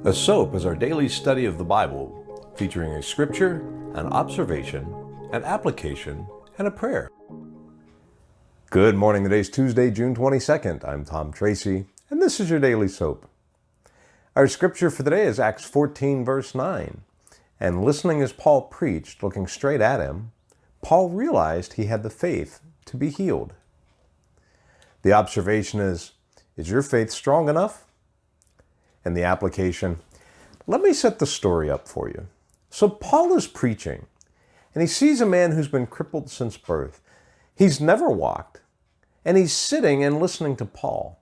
A SOAP is our daily study of the Bible, featuring a scripture, an observation, an application, and a prayer. Good morning. Today's Tuesday, June 22nd. I'm Tom Tracy, and this is your Daily SOAP. Our scripture for today is Acts 14, verse 9. And listening as Paul preached, looking straight at him, Paul realized he had the faith to be healed. The observation is your faith strong enough? And the application, let me set the story up for you. So Paul is preaching, and he sees a man who's been crippled since birth. He's never walked, and he's sitting and listening to Paul.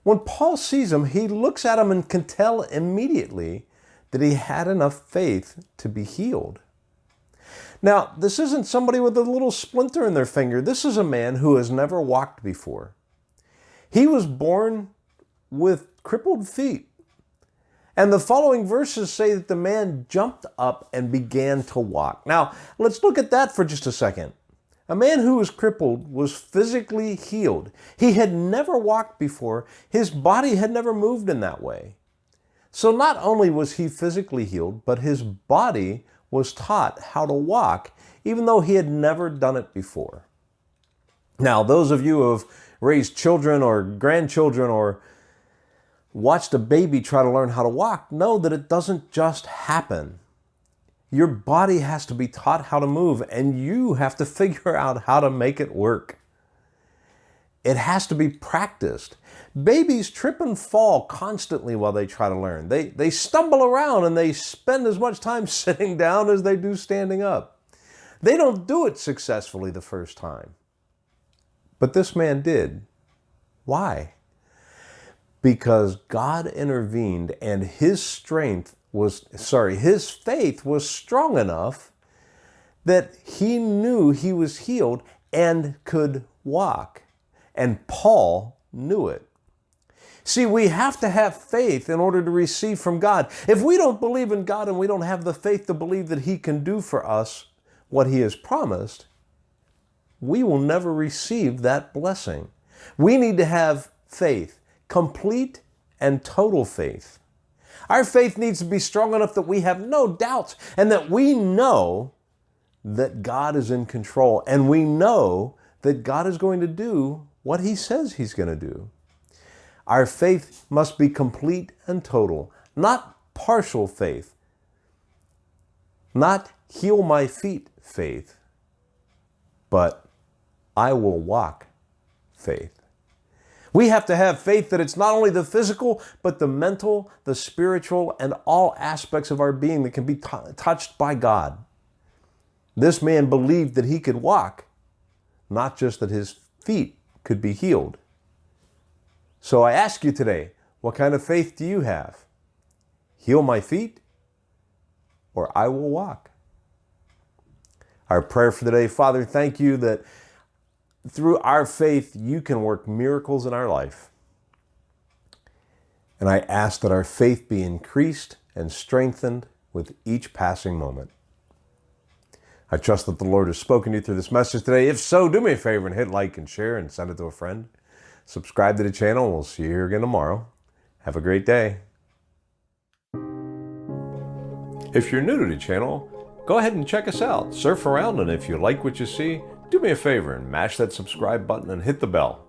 When Paul sees him, he looks at him and can tell immediately that he had enough faith to be healed. Now, this isn't somebody with a little splinter in their finger. This is a man who has never walked before. He was born with crippled feet. And the following verses say that the man jumped up and began to walk. Now, let's look at that for just a second. A man who was crippled was physically healed. He had never walked before. His body had never moved in that way. So not only was he physically healed, but his body was taught how to walk, even though he had never done it before. Now, those of you who have raised children or grandchildren or watched a baby try to learn how to walk know that it doesn't just happen. Your body has to be taught how to move, and you have to figure out how to make it work. It has to be practiced. Babies trip and fall constantly while they try to learn. They stumble around and they spend as much time sitting down as they do standing up. They don't do it successfully the first time. But this man did. Why? Because God intervened and his faith was strong enough that he knew he was healed and could walk. And Paul knew it. See, we have to have faith in order to receive from God. If we don't believe in God and we don't have the faith to believe that he can do for us what he has promised, we will never receive that blessing. We need to have faith. Complete and total faith. Our faith needs to be strong enough that we have no doubts and that we know that God is in control and we know that God is going to do what he says he's going to do. Our faith must be complete and total, not partial faith, not heal my feet faith, but I will walk faith. We have to have faith that it's not only the physical, but the mental, the spiritual, and all aspects of our being that can be touched by God. This man believed that he could walk, not just that his feet could be healed. So I ask you today, what kind of faith do you have? Heal my feet, or I will walk. Our prayer for today, Father, thank you that through our faith, you can work miracles in our life. And I ask that our faith be increased and strengthened with each passing moment. I trust that the Lord has spoken to you through this message today. If so, do me a favor and hit like and share and send it to a friend. Subscribe to the channel, and we'll see you here again tomorrow. Have a great day. If you're new to the channel, go ahead and check us out. Surf around, and if you like what you see, do me a favor and mash that subscribe button and hit the bell.